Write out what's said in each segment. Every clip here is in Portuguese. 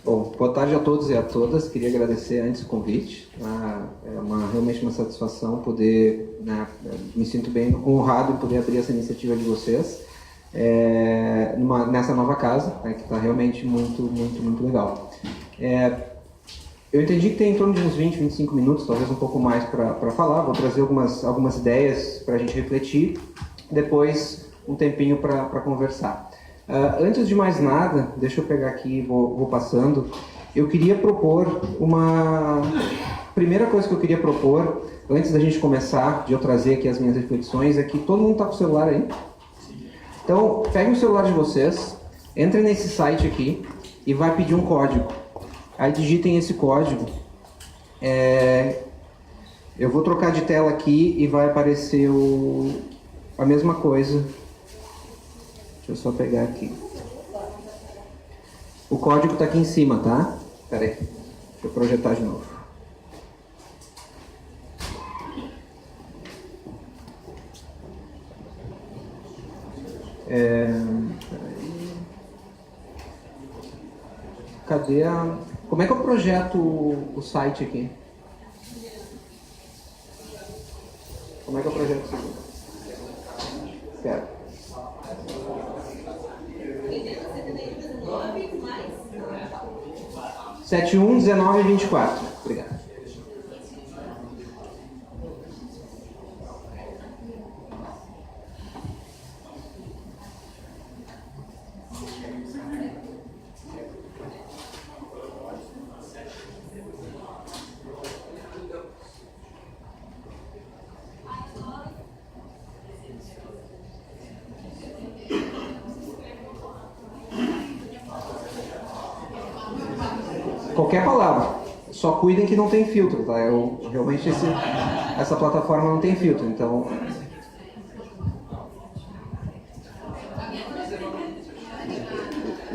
Bom, boa tarde a todos e a todas. Queria agradecer antes o convite. Realmente uma satisfação poder, né, me sinto bem honrado em poder abrir essa iniciativa de vocês nessa nova casa, né, que está realmente muito legal. Eu entendi que tem em torno de uns 20, 25 minutos, talvez um pouco mais para falar. Vou trazer algumas ideias para a gente refletir, depois um tempinho para conversar. Antes de mais nada, deixa eu pegar aqui e vou passando. Eu queria propor primeira coisa que eu queria propor, antes da gente começar, de eu trazer aqui as minhas reflexões, é que todo mundo está com o celular aí. Então, peguem o celular de vocês, entrem nesse site aqui e vai pedir um código. Aí digitem esse código. Eu vou trocar de tela aqui e vai aparecer a mesma coisa. Deixa eu só pegar aqui. O código está aqui em cima, tá? Espera aí. Deixa eu projetar de novo. Cadê a... Como é que eu projeto o site aqui? Como é que eu projeto isso aqui? Espera. 711924. Obrigado. Qualquer palavra, só cuidem que não tem filtro, tá? Realmente essa plataforma não tem filtro, então...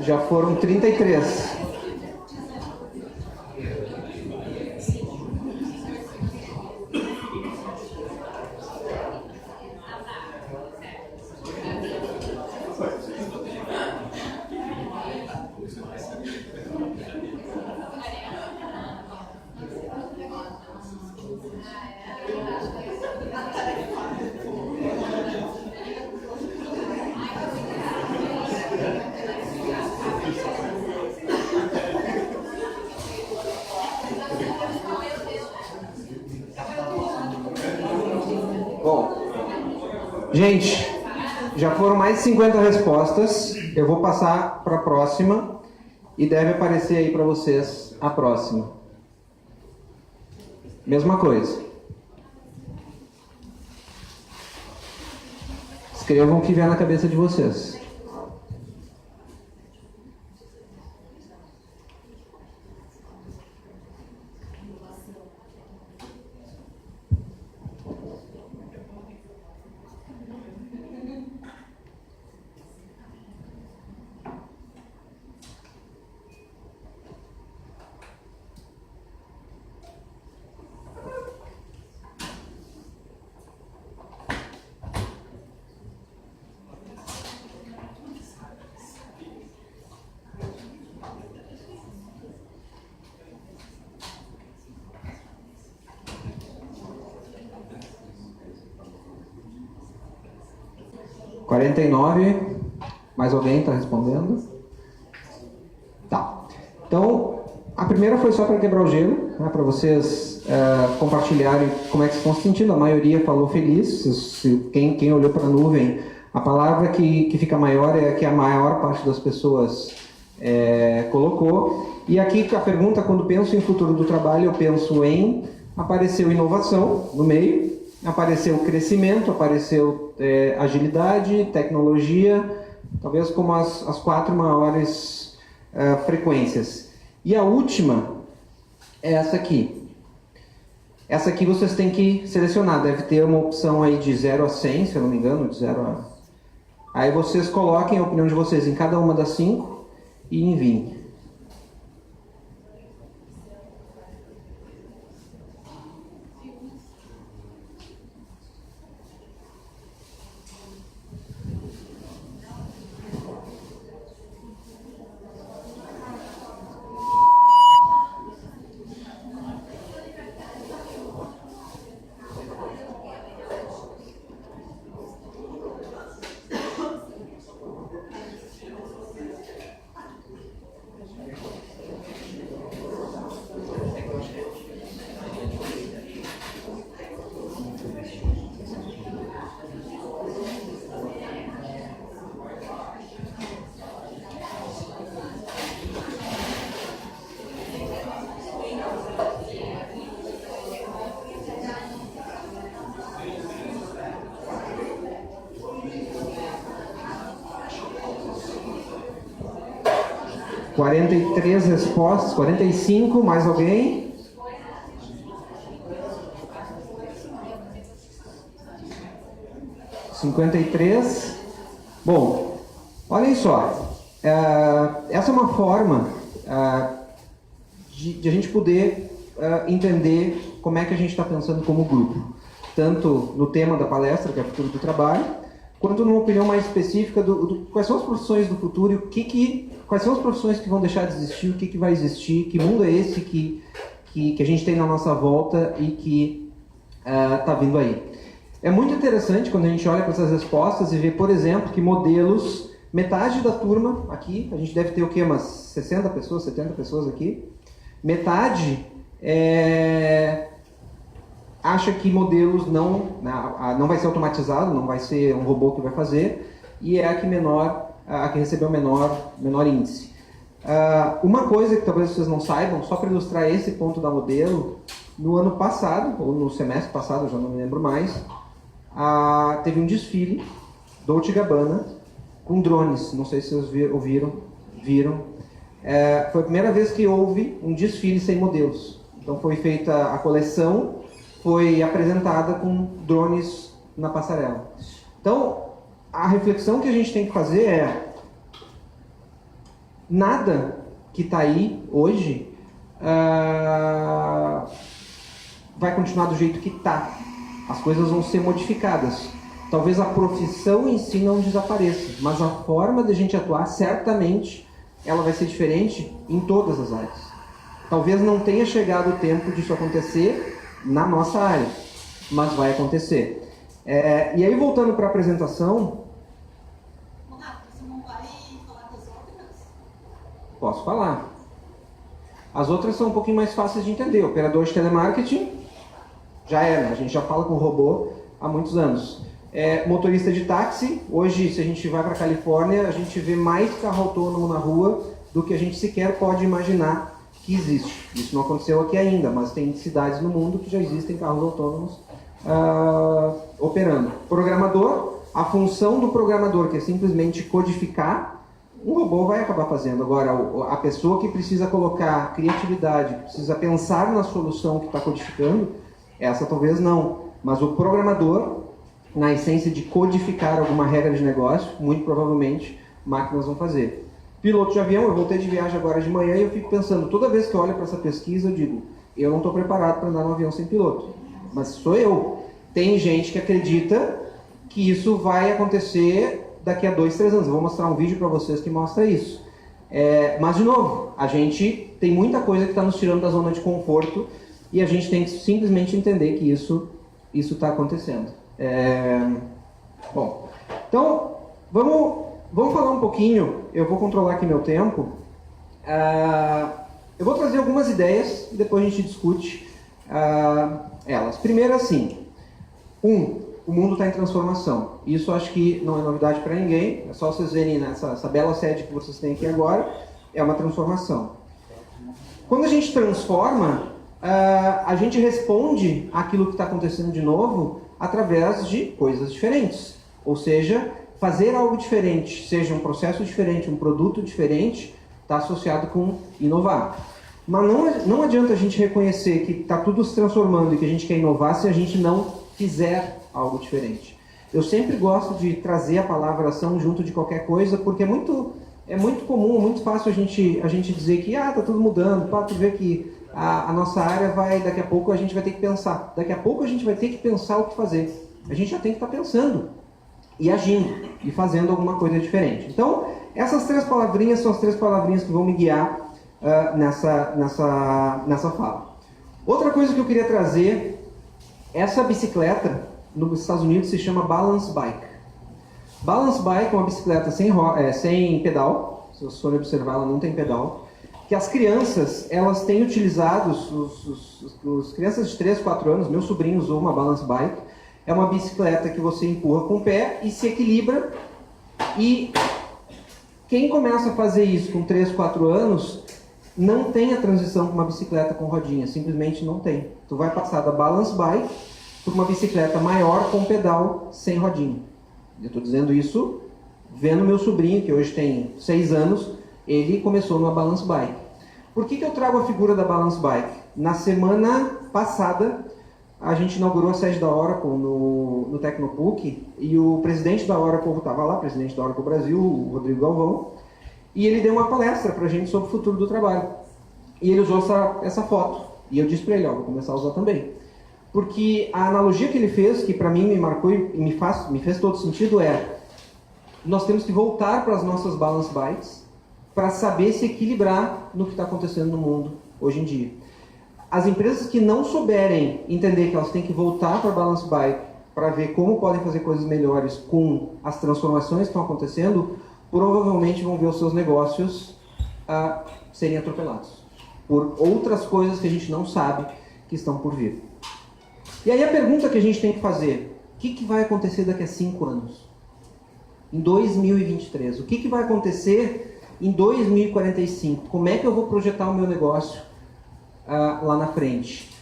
Já foram 33. Gente, já foram mais de 50 respostas. Eu vou passar para a próxima e deve aparecer aí para vocês a próxima. Mesma coisa. Escrevam o que vier na cabeça de vocês. Mais alguém está respondendo? Tá. Então, a primeira foi só para quebrar o gelo, né, para vocês compartilharem como é que vocês estão se sentindo. A maioria falou feliz. Quem olhou para a nuvem, a palavra que fica maior é a que a maior parte das pessoas colocou. E aqui a pergunta, quando penso em futuro do trabalho, eu penso em... Apareceu inovação no meio, apareceu crescimento, apareceu agilidade, tecnologia, talvez como as 4 maiores frequências. E a última é essa aqui. Essa aqui vocês têm que selecionar, deve ter uma opção aí de 0 a 100, se eu não me engano, de 0 a... Aí vocês coloquem a opinião de vocês em cada uma das 5 e enviem. 43 respostas, 45, mais alguém? (53). Bom, olhem só, essa é uma forma de a gente poder entender como é que a gente está pensando como grupo, tanto no tema da palestra, que é o futuro do trabalho, quanto numa opinião mais específica do quais são as profissões do futuro e quais são as profissões que vão deixar de existir, o que vai existir, que mundo é esse que a gente tem na nossa volta e que está vindo aí. É muito interessante quando a gente olha para essas respostas e vê, por exemplo, que modelos, metade da turma aqui, a gente deve ter o quê? Umas 60 pessoas, 70 pessoas aqui, metade acha que modelos não vai ser automatizado, não vai ser um robô que vai fazer, e é a que recebeu menor índice. Uma coisa que talvez vocês não saibam, só para ilustrar esse ponto da modelo, no ano passado, ou no semestre passado, eu já não me lembro mais, teve um desfile Dolce & Gabbana com drones, não sei se vocês viram. Foi a primeira vez que houve um desfile sem modelos. Então foi feita a coleção, foi apresentada com drones na passarela. Então, a reflexão que a gente tem que fazer é: nada que está aí hoje vai continuar do jeito que está. As coisas vão ser modificadas. Talvez a profissão em si não desapareça, mas a forma de a gente atuar, certamente, ela vai ser diferente em todas as áreas. Talvez não tenha chegado o tempo disso acontecer na nossa área, mas vai acontecer. E aí, voltando para a apresentação... Renato, você não vai falar das outras? Posso falar. As outras são um pouquinho mais fáceis de entender. Operador de telemarketing, já era, a gente já fala com robô há muitos anos. Motorista de táxi, hoje, se a gente vai para a Califórnia, a gente vê mais carro autônomo na rua do que a gente sequer pode imaginar que existe. Isso não aconteceu aqui ainda, mas tem cidades no mundo que já existem carros autônomos operando. Programador, a função do programador, que é simplesmente codificar, um robô vai acabar fazendo. Agora, a pessoa que precisa colocar criatividade, que precisa pensar na solução que está codificando, essa talvez não. Mas o programador, na essência de codificar alguma regra de negócio, muito provavelmente máquinas vão fazer. Piloto de avião, eu voltei de viagem agora de manhã e eu fico pensando, toda vez que eu olho para essa pesquisa, eu digo, eu não estou preparado para andar num avião sem piloto. Mas sou eu. Tem gente que acredita que isso vai acontecer daqui a 2, 3 anos. Eu vou mostrar um vídeo para vocês que mostra isso. Mas, de novo, a gente tem muita coisa que está nos tirando da zona de conforto e a gente tem que simplesmente entender que isso está acontecendo. Bom, então, vamos falar um pouquinho. Eu vou controlar aqui meu tempo. Eu vou trazer algumas ideias e depois a gente discute elas. Primeiro, assim, o mundo está em transformação. Isso acho que não é novidade para ninguém. É só vocês verem essa bela sede que vocês têm aqui agora. É uma transformação. Quando a gente transforma, a gente responde àquilo que está acontecendo de novo através de coisas diferentes. Ou seja, fazer algo diferente, seja um processo diferente, um produto diferente, está associado com inovar. Mas não adianta a gente reconhecer que está tudo se transformando e que a gente quer inovar se a gente não fizer algo diferente. Eu sempre gosto de trazer a palavra ação junto de qualquer coisa, porque é muito comum, muito fácil a gente dizer que está tudo mudando, tu vê que a nossa área daqui a pouco a gente vai ter que pensar. Daqui a pouco a gente vai ter que pensar o que fazer. A gente já tem que estar pensando e agindo e fazendo alguma coisa diferente. Então, essas 3 palavrinhas são as 3 palavrinhas que vão me guiar nessa fala. Outra coisa que eu queria trazer, essa bicicleta nos Estados Unidos se chama Balance Bike. Balance Bike é uma bicicleta sem pedal, se vocês forem observar, ela não tem pedal, que as crianças, elas têm utilizado, os crianças de 3, 4 anos, meu sobrinho usou uma Balance Bike, é uma bicicleta que você empurra com o pé e se equilibra, e quem começa a fazer isso com 3, 4 anos, não tem a transição para uma bicicleta com rodinha, simplesmente não tem. Tu vai passar da Balance Bike para uma bicicleta maior com pedal sem rodinha. Eu estou dizendo isso vendo meu sobrinho, que hoje tem 6 anos, Ele começou numa Balance Bike. Por que eu trago a figura da Balance Bike? Na semana passada, a gente inaugurou a sede da Oracle no Tecnopuc e o presidente da Oracle estava lá, presidente da Oracle Brasil, o Rodrigo Galvão, e ele deu uma palestra para a gente sobre o futuro do trabalho. E ele usou essa foto. E eu disse para ele, vou começar a usar também. Porque a analogia que ele fez, que para mim me marcou e me fez todo sentido, nós temos que voltar para as nossas Balance Bikes para saber se equilibrar no que está acontecendo no mundo hoje em dia. As empresas que não souberem entender que elas têm que voltar para a Balance Bike para ver como podem fazer coisas melhores com as transformações que estão acontecendo, provavelmente vão ver os seus negócios serem atropelados por outras coisas que a gente não sabe que estão por vir. E aí a pergunta que a gente tem que fazer, o que vai acontecer daqui a 5 anos? Em 2023, o que vai acontecer em 2045? Como é que eu vou projetar o meu negócio lá na frente?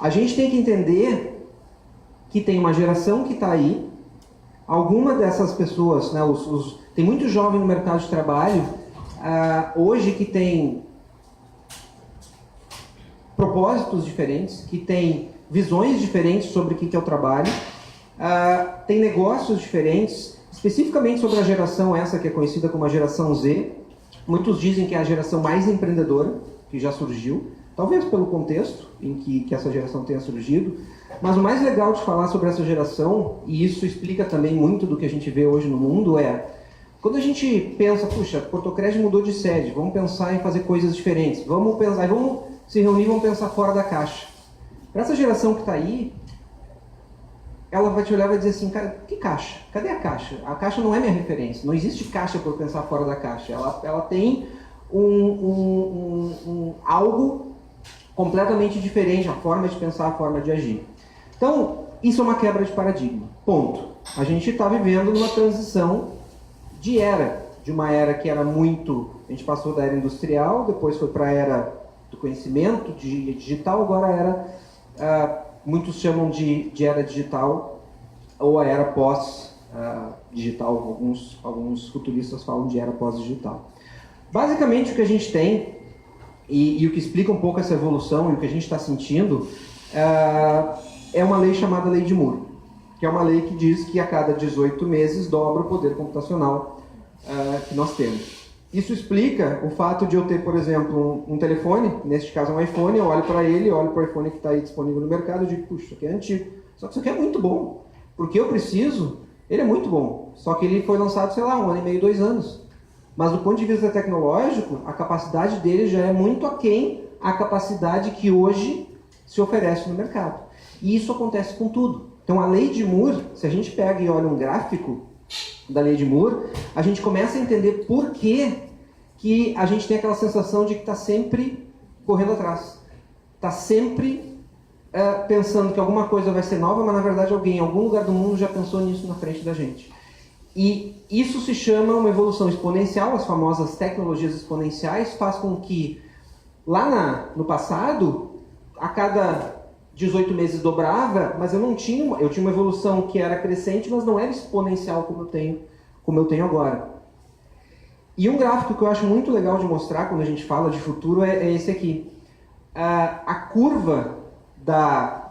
A gente tem que entender que tem uma geração que está aí, alguma dessas pessoas, né, tem muito jovem no mercado de trabalho hoje que tem propósitos diferentes, que tem visões diferentes sobre o que é o trabalho, tem negócios diferentes, especificamente sobre a geração essa que é conhecida como a geração Z. Muitos dizem que é a geração mais empreendedora que já surgiu, talvez pelo contexto em que essa geração tenha surgido, mas o mais legal de falar sobre essa geração, e isso explica também muito do que a gente vê hoje no mundo, quando a gente pensa, puxa, Portocred mudou de sede, vamos pensar em fazer coisas diferentes, vamos se reunir, vamos pensar fora da caixa. Para essa geração que está aí, ela vai te olhar e vai dizer assim, cara, que caixa? Cadê a caixa? A caixa não é minha referência, não existe caixa por pensar fora da caixa. Ela tem algo completamente diferente, a forma de pensar, a forma de agir. Então, isso é uma quebra de paradigma. Ponto. A gente está vivendo numa transição de uma era que era muito... A gente passou da era industrial, depois foi para a era do conhecimento digital, agora a era... muitos chamam de era digital ou a era pós-digital, alguns futuristas falam de era pós-digital. Basicamente o que a gente tem, e o que explica um pouco essa evolução e o que a gente está sentindo, é uma lei chamada Lei de Moore, que é uma lei que diz que a cada 18 meses dobra o poder computacional que nós temos. Isso explica o fato de eu ter, por exemplo, um telefone, neste caso um iPhone, eu olho para ele, olho para o iPhone que está aí disponível no mercado e digo, puxa, isso aqui é antigo. Só que isso aqui é muito bom. Porque eu preciso, ele é muito bom. Só que ele foi lançado, sei lá, 1 ano e meio, 2 anos. Mas do ponto de vista tecnológico, a capacidade dele já é muito aquém a capacidade que hoje se oferece no mercado. E isso acontece com tudo. Então a lei de Moore, se a gente pega e olha um gráfico da lei de Moore, a gente começa a entender por que a gente tem aquela sensação de que está sempre correndo atrás. Está sempre pensando que alguma coisa vai ser nova, mas na verdade alguém em algum lugar do mundo já pensou nisso na frente da gente. E isso se chama uma evolução exponencial, as famosas tecnologias exponenciais, faz com que lá no passado, a cada 18 meses dobrava, mas eu tinha uma evolução que era crescente, mas não era exponencial como eu tenho agora. E um gráfico que eu acho muito legal de mostrar quando a gente fala de futuro é esse aqui. A curva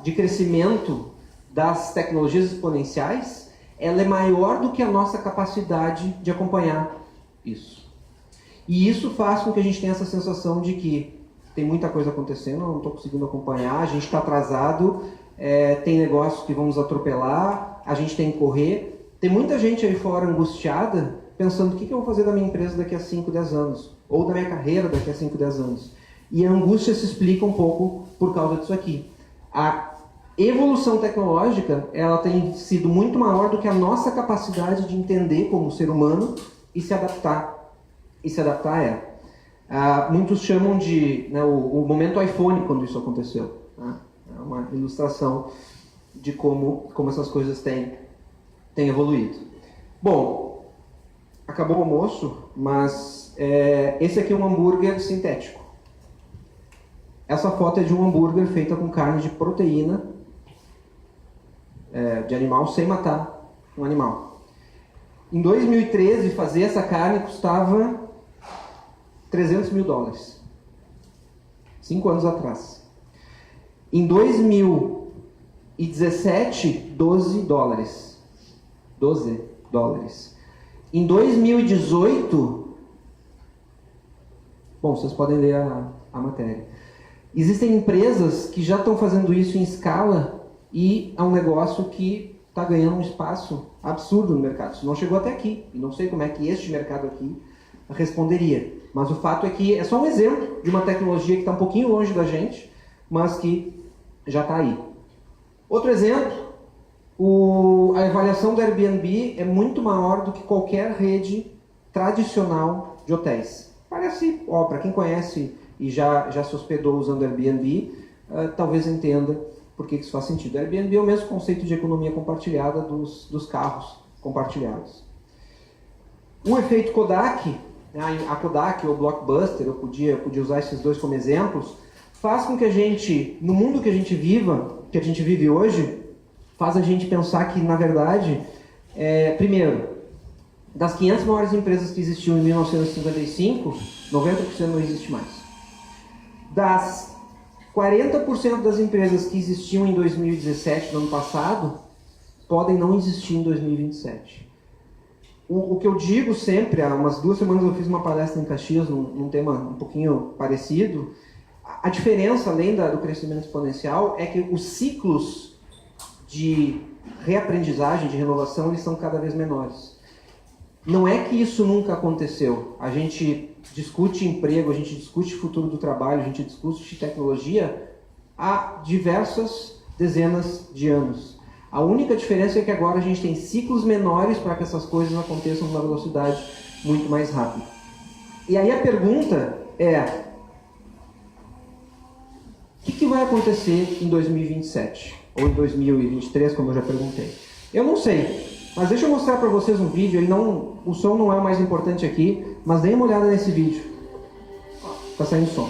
de crescimento das tecnologias exponenciais, ela é maior do que a nossa capacidade de acompanhar isso. E isso faz com que a gente tenha essa sensação de que tem muita coisa acontecendo, eu não estou conseguindo acompanhar, a gente está atrasado, tem negócios que vão nos atropelar, a gente tem que correr. Tem muita gente aí fora angustiada, pensando o que eu vou fazer da minha empresa daqui a 5, 10 anos, ou da minha carreira daqui a 5, 10 anos. E a angústia se explica um pouco por causa disso aqui. A evolução tecnológica, ela tem sido muito maior do que a nossa capacidade de entender como ser humano e se adaptar a ela. Muitos chamam de o momento iPhone quando isso aconteceu. Né? É uma ilustração de como essas coisas têm evoluído. Bom, acabou o almoço, mas esse aqui é um hambúrguer sintético. Essa foto é de um hambúrguer feita com carne de proteína de animal sem matar um animal. Em 2013, fazer essa carne custava $300 mil. 5 anos atrás. Em 2017, $12. 12 dólares. Em 2018, bom, vocês podem ler a matéria. Existem empresas que já estão fazendo isso em escala e é um negócio que está ganhando um espaço absurdo no mercado. Isso não chegou até aqui. E não sei como é que este mercado aqui responderia. Mas o fato é que é só um exemplo de uma tecnologia que está um pouquinho longe da gente, mas que já está aí. Outro exemplo, a avaliação do Airbnb é muito maior do que qualquer rede tradicional de hotéis. Parece, para quem conhece e já se hospedou usando Airbnb, talvez entenda por que isso faz sentido. Airbnb é o mesmo conceito de economia compartilhada dos carros compartilhados. O efeito Kodak, a Kodak ou Blockbuster, eu podia usar esses dois como exemplos, faz com que a gente, no mundo que a gente vive hoje, faz a gente pensar que, na verdade, primeiro, das 500 maiores empresas que existiam em 1955, 90% não existe mais. Das 40% das empresas que existiam em 2017, no ano passado, podem não existir em 2027. O que eu digo sempre, há umas 2 semanas eu fiz uma palestra em Caxias, num tema um pouquinho parecido. A diferença, além do crescimento exponencial, é que os ciclos de reaprendizagem, de renovação, eles são cada vez menores. Não é que isso nunca aconteceu. A gente discute emprego, a gente discute futuro do trabalho, a gente discute tecnologia há diversas dezenas de anos. A única diferença é que agora a gente tem ciclos menores para que essas coisas aconteçam numa velocidade muito mais rápida. E aí a pergunta é: o que vai acontecer em 2027? Ou em 2023, como eu já perguntei? Eu não sei, mas deixa eu mostrar para vocês um vídeo. O som não é o mais importante aqui, mas deem uma olhada nesse vídeo. Está saindo som.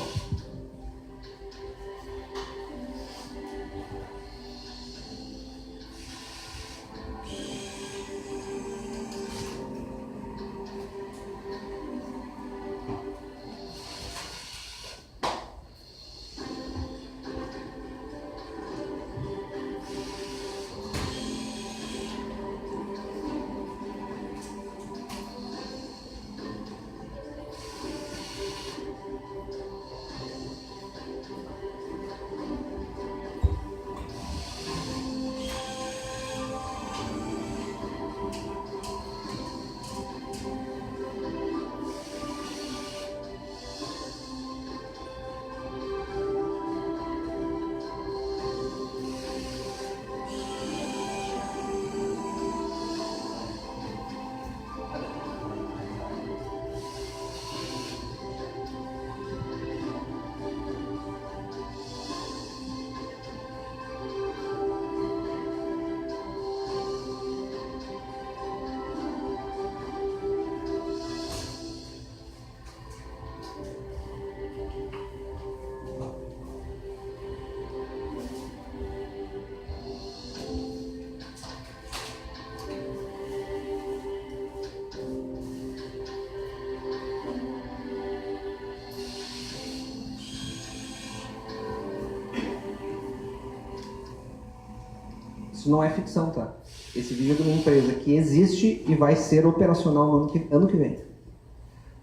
Isso não é ficção, tá? Esse vídeo é de uma empresa que existe e vai ser operacional no ano que vem.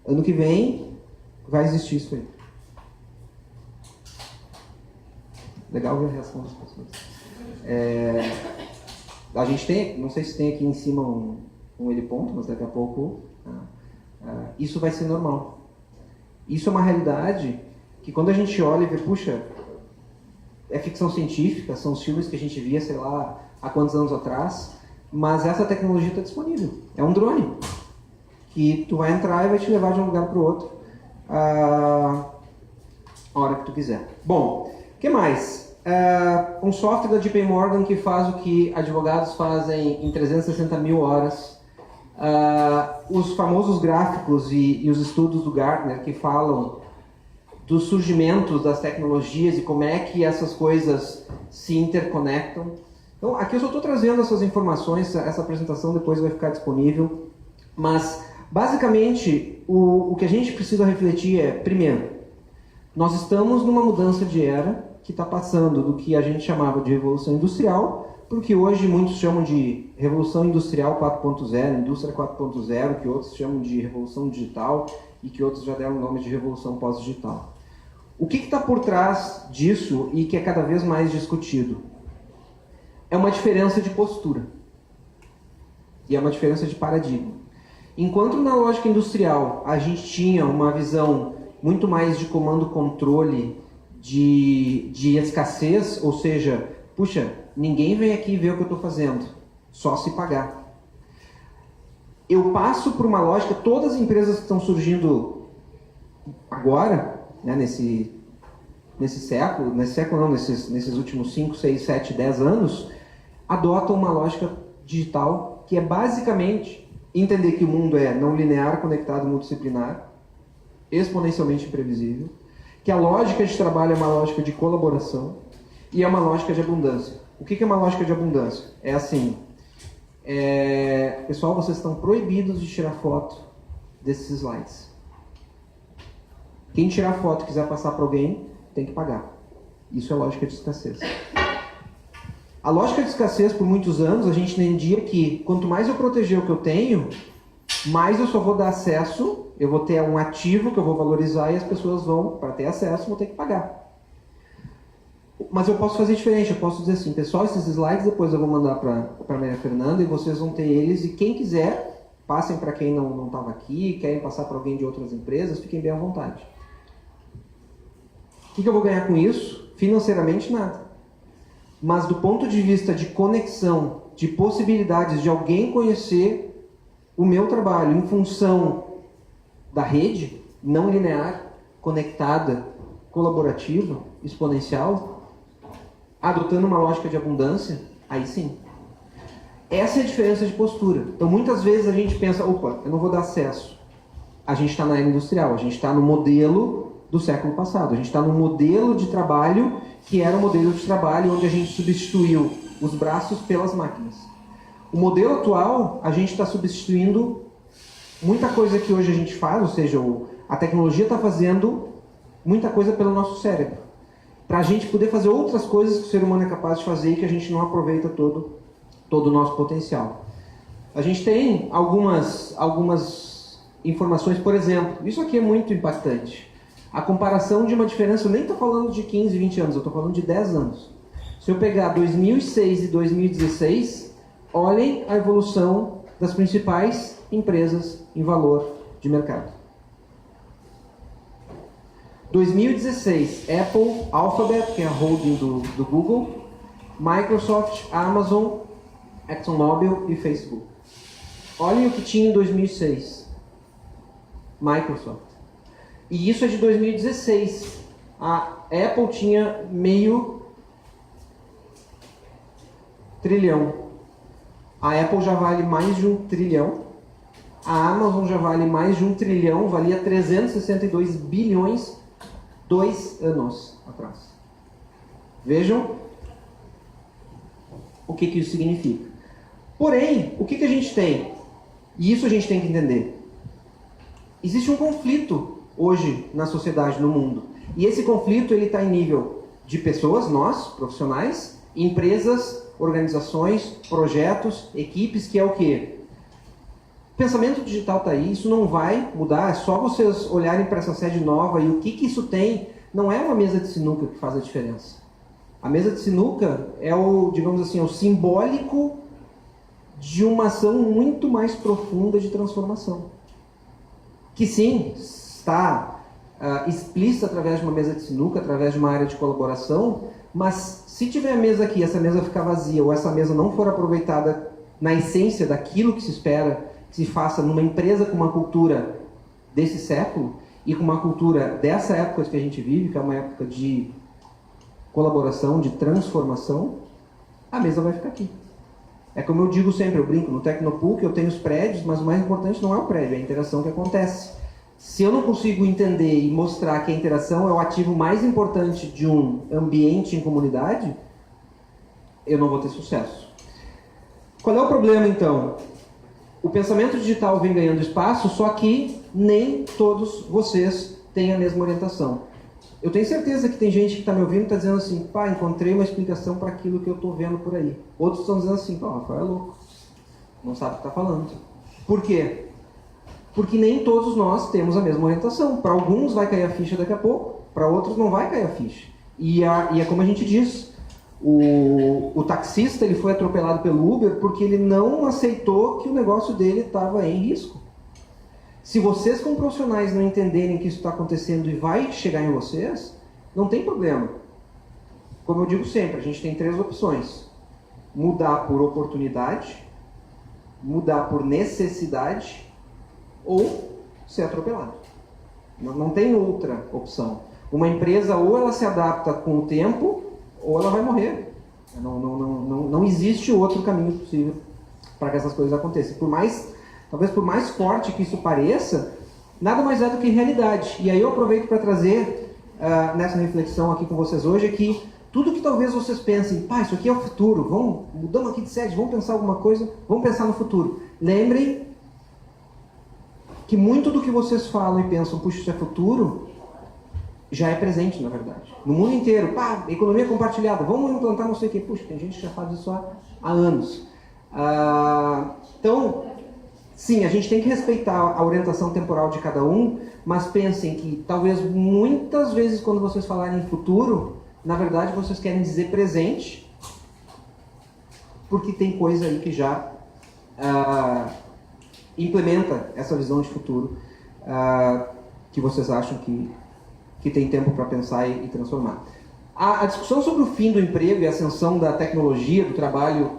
Ano que vem vai existir isso aí. Legal ver a reação das pessoas. A gente tem, não sei se tem aqui em cima um heliponto, mas daqui a pouco isso vai ser normal. Isso é uma realidade que quando a gente olha e vê, puxa, é ficção científica, são os filmes que a gente via, sei lá, há quantos anos atrás, mas essa tecnologia está disponível. É um drone que tu vai entrar e vai te levar de um lugar para o outro a hora que tu quiser. Bom, o que mais? Um software da JP Morgan que faz o que advogados fazem em 360 mil horas. Os famosos gráficos e os estudos do Gartner que falam dos surgimentos das tecnologias e como é que essas coisas se interconectam. Então, aqui eu só estou trazendo essas informações, essa apresentação depois vai ficar disponível, mas Basicamente, o que a gente precisa refletir é, primeiro, nós estamos numa mudança de era que está passando do que a gente chamava de Revolução Industrial, porque hoje muitos chamam de Revolução Industrial 4.0, Indústria 4.0, que outros chamam de Revolução Digital e que outros já deram o nome de Revolução Pós-Digital. O que está por trás disso e que é cada vez mais discutido? É uma diferença de postura e é uma diferença de paradigma. Enquanto na lógica industrial a gente tinha uma visão muito mais de comando-controle, de escassez, ou seja, puxa, ninguém vem aqui ver o que eu estou fazendo, só se pagar. Eu passo por uma lógica, todas as empresas que estão surgindo agora, né, nesses últimos 5, 6, 7, 10 anos, adotam uma lógica digital que é basicamente entender que o mundo é não linear, conectado, multidisciplinar, exponencialmente imprevisível, que a lógica de trabalho é uma lógica de colaboração e é uma lógica de abundância. O que é uma lógica de abundância? É assim, pessoal, vocês estão proibidos de tirar foto desses slides. Quem tirar foto e quiser passar para alguém, tem que pagar. Isso é lógica de escassez. A lógica de escassez, por muitos anos, a gente entendia que quanto mais eu proteger o que eu tenho, mais eu só vou dar acesso, eu vou ter um ativo que eu vou valorizar e as pessoas vão, para ter acesso, vão ter que pagar. Mas eu posso fazer diferente, eu posso dizer assim, pessoal, esses slides depois eu vou mandar para a Maria Fernanda e vocês vão ter eles, e quem quiser, passem para quem não estava aqui, querem passar para alguém de outras empresas, fiquem bem à vontade. O que eu vou ganhar com isso? Financeiramente, nada. Mas do ponto de vista de conexão, de possibilidades de alguém conhecer o meu trabalho em função da rede, não linear, conectada, colaborativa, exponencial, adotando uma lógica de abundância, aí sim. Essa é a diferença de postura. Então muitas vezes a gente pensa, opa, eu não vou dar acesso. A gente está na era industrial, a gente está no modelo do século passado, a gente está no modelo de trabalho que era o modelo de trabalho onde a gente substituiu os braços pelas máquinas. O modelo atual, a gente está substituindo muita coisa que hoje a gente faz, ou seja, a tecnologia está fazendo muita coisa pelo nosso cérebro, para a gente poder fazer outras coisas que o ser humano é capaz de fazer e que a gente não aproveita todo o nosso potencial. A gente tem algumas informações, por exemplo, isso aqui é muito impactante. A comparação de uma diferença, eu nem estou falando de 15, 20 anos, eu estou falando de 10 anos. Se eu pegar 2006 e 2016, olhem a evolução das principais empresas em valor de mercado. 2016, Apple, Alphabet, que é a holding do Google, Microsoft, Amazon, ExxonMobil e Facebook. Olhem o que tinha em 2006. Microsoft. E isso é de 2016. A Apple tinha $500 bilhão. A Apple já vale mais de $1 trilhão. A Amazon já vale mais de $1 trilhão. Valia 362 bilhões 2 anos atrás. Vejam o que isso significa. Porém, o que a gente tem? E isso a gente tem que entender. Existe um conflito hoje na sociedade, no mundo. E esse conflito ele está em nível de pessoas, nós, profissionais, empresas, organizações, projetos, equipes, que é o quê? O pensamento digital está aí, isso não vai mudar, é só vocês olharem para essa sede nova e o que isso tem. Não é uma mesa de sinuca que faz a diferença. A mesa de sinuca é o, digamos assim, o simbólico de uma ação muito mais profunda de transformação. Que sim, está explícita através de uma mesa de sinuca, através de uma área de colaboração, mas se tiver a mesa aqui, essa mesa ficar vazia, ou essa mesa não for aproveitada na essência daquilo que se espera que se faça numa empresa com uma cultura desse século, e com uma cultura dessa época que a gente vive, que é uma época de colaboração, de transformação, a mesa vai ficar aqui. É como eu digo sempre, eu brinco, no Tecnopool, que eu tenho os prédios, mas o mais importante não é o prédio, é a interação que acontece. Se eu não consigo entender e mostrar que a interação é o ativo mais importante de um ambiente em comunidade, eu não vou ter sucesso. Qual é o problema, então? O pensamento digital vem ganhando espaço, só que nem todos vocês têm a mesma orientação. Eu tenho certeza que tem gente que está me ouvindo e está dizendo assim, pá, encontrei uma explicação para aquilo que eu estou vendo por aí. Outros estão dizendo assim, pá, o Rafael é louco, não sabe o que está falando. Por quê? Porque nem todos nós temos a mesma orientação. Para alguns vai cair a ficha daqui a pouco, para outros não vai cair a ficha. E é como a gente diz, o taxista ele foi atropelado pelo Uber porque ele não aceitou que o negócio dele estava em risco. Se vocês como profissionais não entenderem que isso está acontecendo e vai chegar em vocês, não tem problema. Como eu digo sempre, a gente tem 3 opções. Mudar por oportunidade, mudar por necessidade ou ser atropelado. Não tem outra opção. Uma empresa ou ela se adapta com o tempo ou ela vai morrer. Não existe outro caminho possível para que essas coisas aconteçam. Talvez por mais forte que isso pareça, nada mais é do que realidade. E aí eu aproveito para trazer nessa reflexão aqui com vocês hoje é que tudo que talvez vocês pensem, pá, isso aqui é o futuro, mudamos aqui de sede, vamos pensar alguma coisa, vamos pensar no futuro. Lembrem que muito do que vocês falam e pensam, puxa, isso é futuro, já é presente, na verdade. No mundo inteiro, pá, economia compartilhada, vamos implantar não sei o quê. Puxa, tem gente que já faz isso há anos. Então, sim, a gente tem que respeitar a orientação temporal de cada um, mas pensem que talvez muitas vezes quando vocês falarem em futuro, na verdade vocês querem dizer presente, porque tem coisa aí que já implementa essa visão de futuro que vocês acham que tem tempo para pensar e transformar. A discussão sobre o fim do emprego e a ascensão da tecnologia, do trabalho,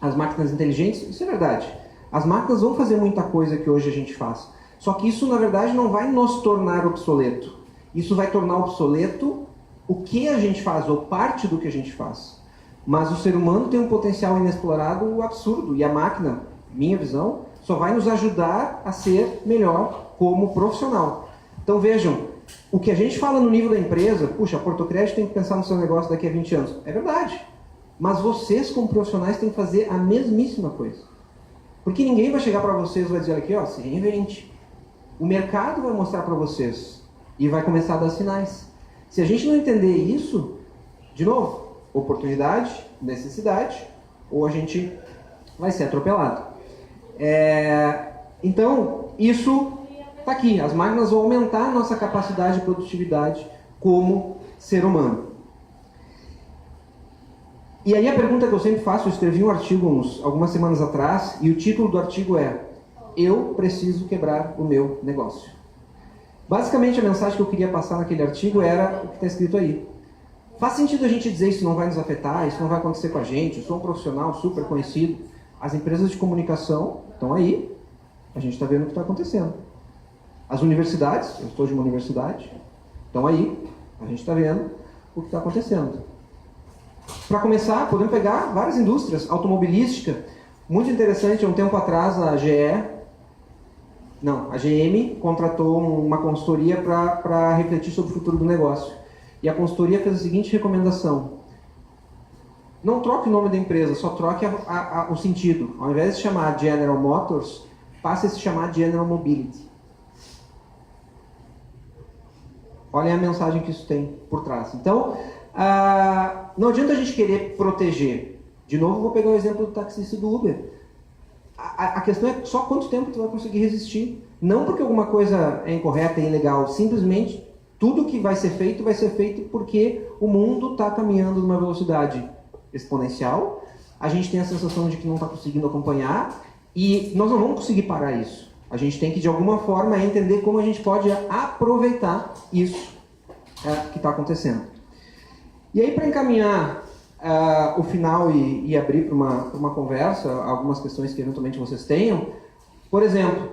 as máquinas inteligentes, isso é verdade. As máquinas vão fazer muita coisa que hoje a gente faz. Só que isso, na verdade, não vai nos tornar obsoleto. Isso vai tornar obsoleto o que a gente faz, ou parte do que a gente faz. Mas o ser humano tem um potencial inexplorado absurdo. E a máquina, minha visão, só vai nos ajudar a ser melhor como profissional. Então vejam, o que a gente fala no nível da empresa, puxa, a Portocrédito tem que pensar no seu negócio daqui a 20 anos. É verdade. Mas vocês, como profissionais, têm que fazer a mesmíssima coisa. Porque ninguém vai chegar para vocês e vai dizer aqui, ó, se reinvente. O mercado vai mostrar para vocês e vai começar a dar sinais. Se a gente não entender isso, de novo, oportunidade, necessidade, ou a gente vai ser atropelado. Então, isso está aqui. As máquinas vão aumentar a nossa capacidade de produtividade como ser humano. E aí a pergunta que eu sempre faço, eu escrevi um artigo algumas semanas atrás, e o título do artigo é Eu preciso quebrar o meu negócio. Basicamente a mensagem que eu queria passar naquele artigo era o que está escrito aí. Faz sentido a gente dizer isso não vai nos afetar, isso não vai acontecer com a gente, eu sou um profissional super conhecido. As empresas de comunicação estão aí, a gente está vendo o que está acontecendo. As universidades, eu estou de uma universidade, estão aí, a gente está vendo o que está acontecendo. Para começar, podemos pegar várias indústrias. Automobilística, muito interessante, há um tempo atrás a GM contratou uma consultoria para refletir sobre o futuro do negócio. E a consultoria fez a seguinte recomendação: não troque o nome da empresa, só troque o sentido. Ao invés de chamar General Motors, passe a se chamar General Mobility. Olhem a mensagem que isso tem por trás. Então, não adianta a gente querer proteger. De novo, vou pegar o exemplo do taxista do Uber. A questão é só quanto tempo tu vai conseguir resistir. Não porque alguma coisa é incorreta e ilegal. Simplesmente, tudo que vai ser feito porque o mundo está caminhando numa velocidade exponencial. A gente tem a sensação de que não está conseguindo acompanhar. E nós não vamos conseguir parar isso. A gente tem que, de alguma forma, entender como a gente pode aproveitar isso que está acontecendo. E aí, para encaminhar o final e abrir para uma conversa, algumas questões que eventualmente vocês tenham, por exemplo,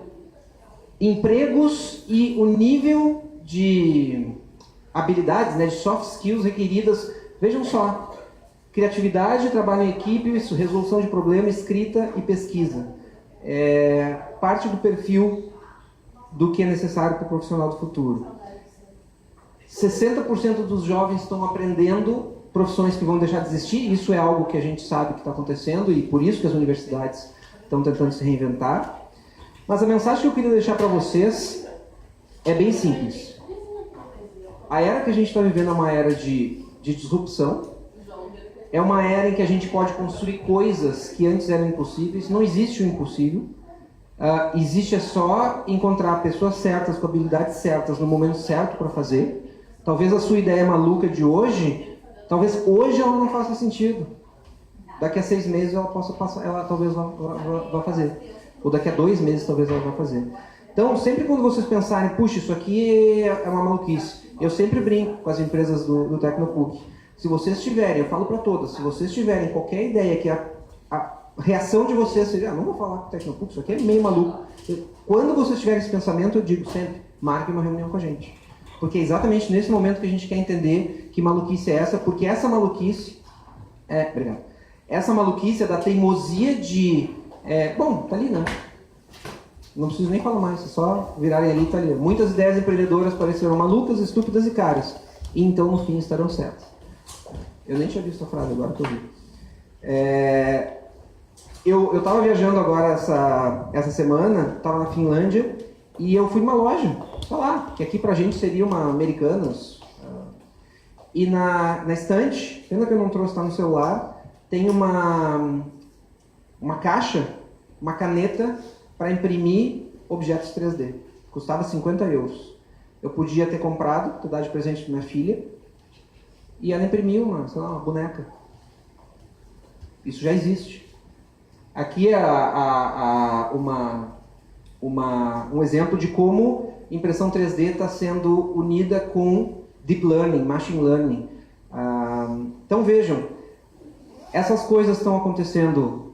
empregos e o nível de habilidades, de soft skills requeridas, vejam só, criatividade, trabalho em equipe, isso, resolução de problema, escrita e pesquisa. Parte do perfil do que é necessário para o profissional do futuro. 60% dos jovens estão aprendendo profissões que vão deixar de existir. Isso é algo que a gente sabe que está acontecendo e por isso que as universidades estão tentando se reinventar. Mas a mensagem que eu queria deixar para vocês é bem simples. A era que a gente está vivendo é uma era de disrupção. É uma era em que a gente pode construir coisas que antes eram impossíveis. Não existe o impossível. Existe só encontrar pessoas certas, com habilidades certas, no momento certo para fazer. Talvez a sua ideia maluca de hoje, talvez hoje ela não faça sentido. Daqui a 6 meses ela possa passar, ela talvez vá fazer. Ou daqui a 2 meses talvez ela vá fazer. Então, sempre quando vocês pensarem, puxa, isso aqui é uma maluquice, eu sempre brinco com as empresas do Tecnopuc. Se vocês tiverem, eu falo para todas, se vocês tiverem qualquer ideia que a reação de vocês seja, não vou falar com o Tecnopuc, isso aqui é meio maluco. Quando vocês tiverem esse pensamento, eu digo sempre, marque uma reunião com a gente. Porque é exatamente nesse momento que a gente quer entender que maluquice é essa, porque essa maluquice essa maluquice é da teimosia de... bom, tá ali, né? Não preciso nem falar mais, é só virarem ali e tá ali. Muitas ideias empreendedoras pareceram malucas, estúpidas e caras. E então, no fim, estarão certas. Eu nem tinha visto a frase, agora que eu vi. Eu estava viajando agora essa semana, estava na Finlândia, e eu fui numa loja, tá lá, que aqui pra gente seria uma Americanas. E na estante, pena que eu não trouxe, tá no celular, tem uma caixa, uma caneta para imprimir objetos 3D. Custava 50 euros. Eu podia ter comprado, ter dado de presente para minha filha, e ela imprimiu uma boneca. Isso já existe. Aqui é um exemplo de como impressão 3D está sendo unida com Deep Learning, Machine Learning. Então vejam, essas coisas estão acontecendo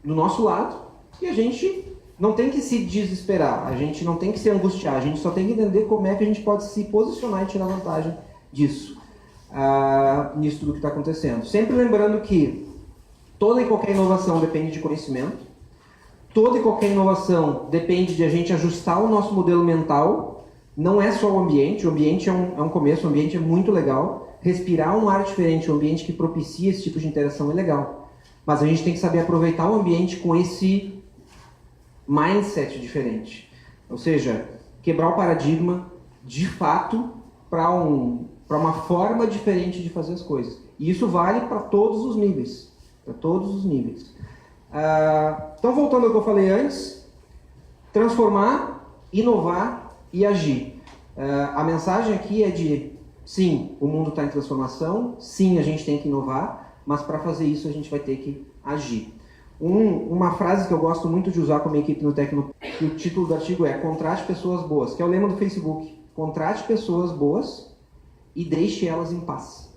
do nosso lado e a gente não tem que se desesperar, a gente não tem que se angustiar, a gente só tem que entender como é que a gente pode se posicionar e tirar vantagem disso, nisso tudo que está acontecendo. Sempre lembrando que toda e qualquer inovação depende de conhecimento, toda e qualquer inovação depende de a gente ajustar o nosso modelo mental, não é só o ambiente é um começo, o ambiente é muito legal, respirar um ar diferente, um ambiente que propicia esse tipo de interação é legal, mas a gente tem que saber aproveitar o ambiente com esse mindset diferente, ou seja, quebrar o paradigma de fato para uma forma diferente de fazer as coisas, e isso vale para todos os níveis, então voltando ao que eu falei antes, transformar, inovar e agir. A mensagem aqui é de sim, o mundo está em transformação, sim, a gente tem que inovar, mas para fazer isso a gente vai ter que agir. Uma frase que eu gosto muito de usar com a minha equipe no Tecno, que o título do artigo é Contrate pessoas boas, que é o lema do Facebook. Contrate pessoas boas e deixe elas em paz.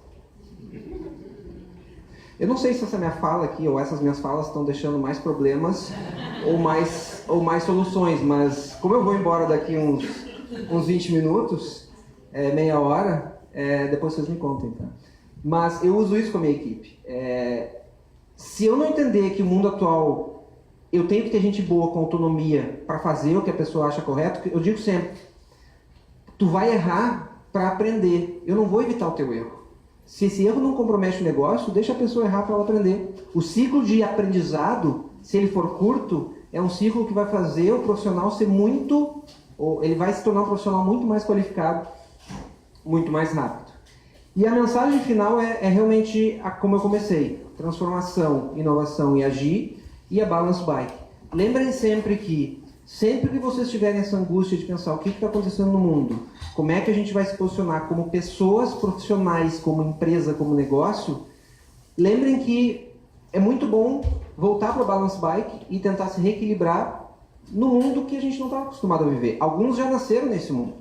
Eu não sei se essa minha fala aqui, ou essas minhas falas estão deixando mais problemas ou mais soluções, mas como eu vou embora daqui uns 20 minutos, meia hora, depois vocês me contem, tá? Mas eu uso isso com a minha equipe. Se eu não entender que o mundo atual, eu tenho que ter gente boa com autonomia para fazer o que a pessoa acha correto, eu digo sempre, tu vai errar para aprender, eu não vou evitar o teu erro. Se esse erro não compromete o negócio, deixa a pessoa errar para ela aprender. O ciclo de aprendizado, se ele for curto, é um ciclo que vai fazer o profissional ser ele vai se tornar um profissional muito mais qualificado, muito mais rápido. E a mensagem final é realmente como eu comecei, transformação, inovação e agir, e a Balance Bike. Lembrem sempre que vocês tiverem essa angústia de pensar o que está acontecendo no mundo, como é que a gente vai se posicionar como pessoas profissionais, como empresa, como negócio, lembrem que é muito bom voltar para a Balance Bike e tentar se reequilibrar no mundo que a gente não está acostumado a viver. Alguns já nasceram nesse mundo.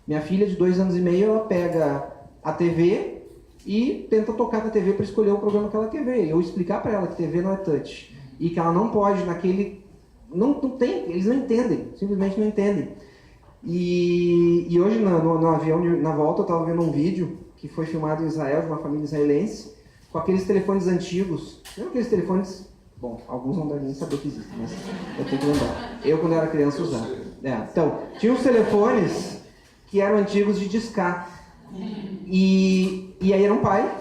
Minha filha de 2 anos e meio, ela pega a TV e tenta tocar na TV para escolher o programa que ela quer ver. Eu explicar para ela que TV não é touch e que ela não pode naquele... Não tem, eles não entendem, simplesmente não entendem. E hoje no avião, na volta, eu estava vendo um vídeo que foi filmado em Israel, de uma família israelense, com aqueles telefones antigos. Lembra aqueles telefones? Bom, alguns não devem nem saber que existem, mas eu tenho que lembrar. Eu, quando era criança, usava. Então, tinha uns telefones que eram antigos de discar. E aí era um pai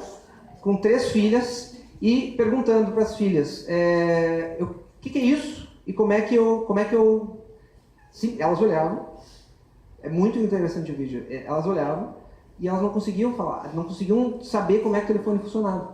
com 3 filhas e perguntando para as filhas, o que é isso? E como é que eu Sim, elas olhavam, é muito interessante o vídeo, elas olhavam e elas não conseguiam falar, não conseguiam saber como é que o telefone funcionava.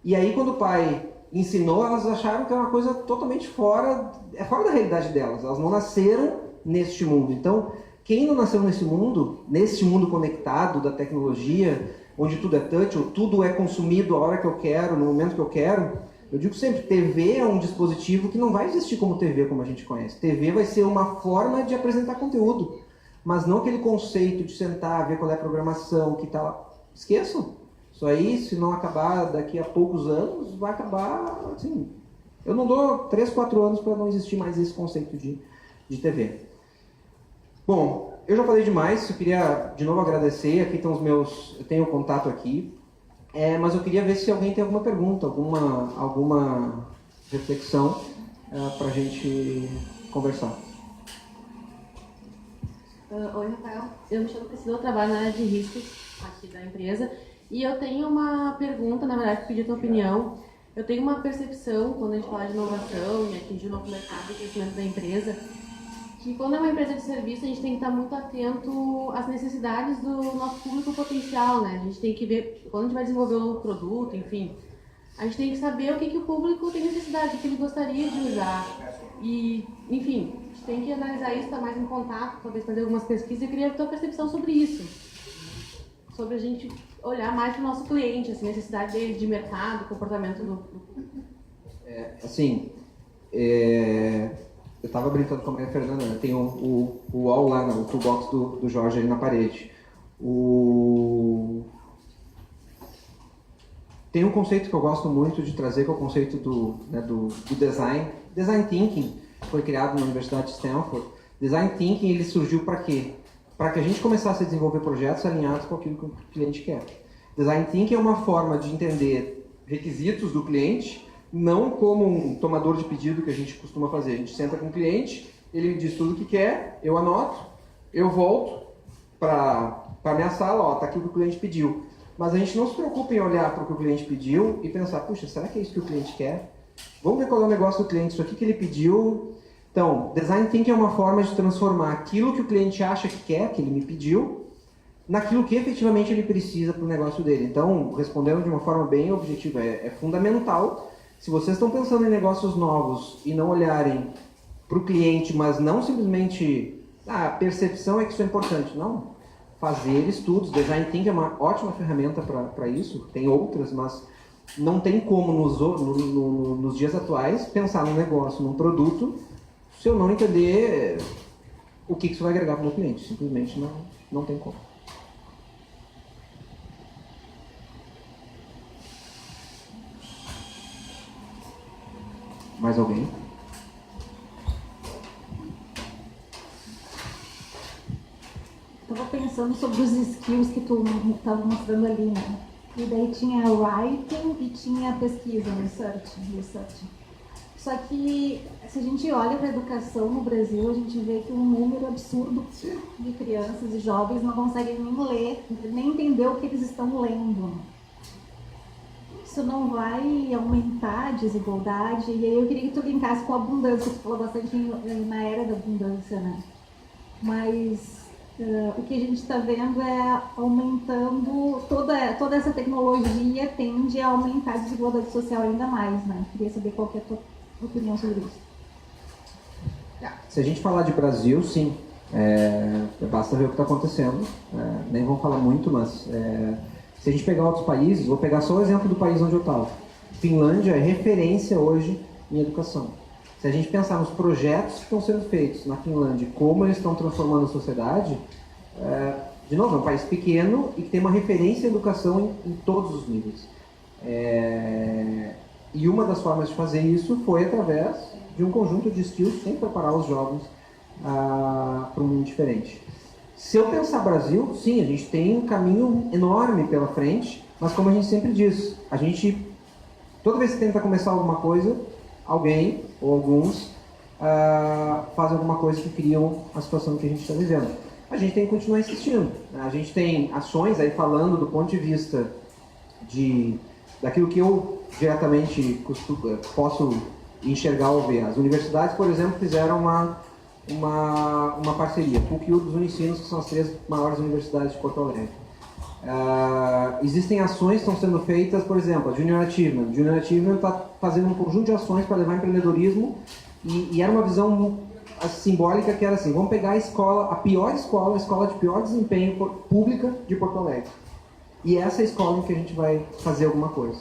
E aí quando o pai ensinou, elas acharam que era uma coisa totalmente fora da realidade delas, elas não nasceram neste mundo. Então, quem não nasceu nesse mundo conectado da tecnologia, onde tudo é touch, ou tudo é consumido a hora que eu quero, no momento que eu quero, eu digo sempre, TV é um dispositivo que não vai existir como TV como a gente conhece. TV vai ser uma forma de apresentar conteúdo, mas não aquele conceito de sentar, ver qual é a programação, que tá lá. Esqueçam. Isso aí, se não acabar daqui a poucos anos, vai acabar, assim... Eu não dou 3, 4 anos para não existir mais esse conceito de TV. Bom, eu já falei demais, eu queria de novo agradecer, aqui estão os meus... Eu tenho o contato aqui. Mas eu queria ver se alguém tem alguma pergunta, alguma reflexão para a gente conversar. Oi, Rafael. Eu me chamo Priscila, eu trabalho na área de riscos aqui da empresa. E eu tenho uma pergunta, na verdade, pedir a tua opinião. Eu tenho uma percepção, quando a gente fala de inovação e atingir o novo mercado e crescimento da empresa, que quando é uma empresa de serviço, a gente tem que estar muito atento às necessidades do nosso público potencial, né? A gente tem que ver, quando a gente vai desenvolver um produto, enfim, a gente tem que saber o que o público tem necessidade, o que ele gostaria de usar. E, enfim, a gente tem que analisar isso, estar mais em contato, talvez fazer algumas pesquisas. Eu queria a tua percepção sobre isso. Sobre a gente olhar mais para o nosso cliente, essa necessidade dele de mercado, comportamento do... Eu estava brincando com a Maria Fernanda, né? Tem o wall lá, o toolbox do Jorge ali na parede. Tem um conceito que eu gosto muito de trazer, que é o conceito do design. Design Thinking foi criado na Universidade de Stanford. Design Thinking ele surgiu para quê? Para que a gente começasse a desenvolver projetos alinhados com aquilo que o cliente quer. Design Thinking é uma forma de entender requisitos do cliente, não como um tomador de pedido que a gente costuma fazer. A gente senta com o cliente, ele me diz tudo o que quer, eu anoto, eu volto para a minha sala, ó, tá aqui o que o cliente pediu. Mas a gente não se preocupa em olhar para o que o cliente pediu e pensar, puxa, será que é isso que o cliente quer? Vamos ver qual é o negócio do cliente, isso aqui que ele pediu. Então, Design Thinking é uma forma de transformar aquilo que o cliente acha que quer, que ele me pediu, naquilo que efetivamente ele precisa para o negócio dele. Então, respondendo de uma forma bem objetiva, é fundamental. Se vocês estão pensando em negócios novos e não olharem para o cliente, mas não simplesmente, a percepção é que isso é importante. Não. Fazer estudos. Design Thinking é uma ótima ferramenta para isso. Tem outras, mas não tem como nos dias atuais pensar num negócio, num produto, se eu não entender o que isso vai agregar para o meu cliente. Simplesmente não tem como. Mais alguém? Estava pensando sobre os skills que tu estava mostrando ali, né? E daí tinha writing e tinha pesquisa, research. Só que se a gente olha para a educação no Brasil, a gente vê que um número absurdo de crianças e jovens não conseguem nem ler, nem entender o que eles estão lendo. Isso não vai aumentar a desigualdade? E aí eu queria que tu linkasse com a abundância, tu falou bastante na era da abundância, né? Mas o que a gente está vendo é aumentando, toda essa tecnologia tende a aumentar a desigualdade social ainda mais, né? Queria saber qual que é a tua opinião sobre isso. Se a gente falar de Brasil, sim. Basta ver o que está acontecendo. Nem vamos falar muito, mas se a gente pegar outros países, vou pegar só o exemplo do país onde eu estava. Finlândia é referência hoje em educação. Se a gente pensar nos projetos que estão sendo feitos na Finlândia, como eles estão transformando a sociedade, de novo, é um país pequeno e que tem uma referência em educação em todos os níveis. E uma das formas de fazer isso foi através de um conjunto de skills sem preparar os jovens para um mundo diferente. Se eu pensar Brasil, sim, a gente tem um caminho enorme pela frente, mas como a gente sempre diz, a gente, toda vez que tenta começar alguma coisa, alguém ou alguns fazem alguma coisa que criam a situação que a gente está vivendo. A gente tem que continuar insistindo. A gente tem ações aí falando do ponto de vista daquilo que eu diretamente posso enxergar ou ver. As universidades, por exemplo, fizeram uma parceria, PUC e dos Unicinos, que são as 3 maiores universidades de Porto Alegre. Existem ações que estão sendo feitas, por exemplo, a Junior Achievement. Junior Achievement está fazendo um conjunto de ações para levar empreendedorismo e era uma visão simbólica que era assim, vamos pegar a escola, a escola de pior desempenho pública de Porto Alegre. E essa é a escola em que a gente vai fazer alguma coisa.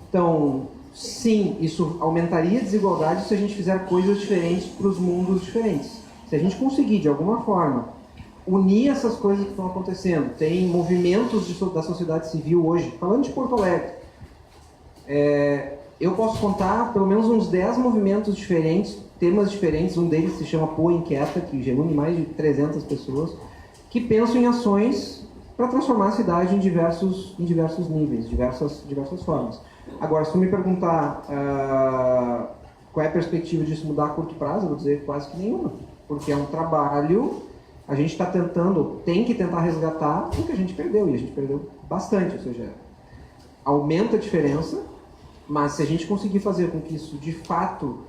Então, sim, isso aumentaria a desigualdade se a gente fizer coisas diferentes para os mundos diferentes. Se a gente conseguir, de alguma forma, unir essas coisas que estão acontecendo. Tem movimentos da sociedade civil hoje, falando de Porto Alegre. Eu posso contar pelo menos uns 10 movimentos diferentes, temas diferentes. Um deles se chama Poa Inquieta, que reúne mais de 300 pessoas, que pensam em ações para transformar a cidade em diversos níveis, diversas formas. Agora, se tu me perguntar qual é a perspectiva disso mudar a curto prazo, eu vou dizer quase que nenhuma, porque é um trabalho, a gente tem que tentar resgatar o que a gente perdeu, e a gente perdeu bastante, ou seja, aumenta a diferença, mas se a gente conseguir fazer com que isso de fato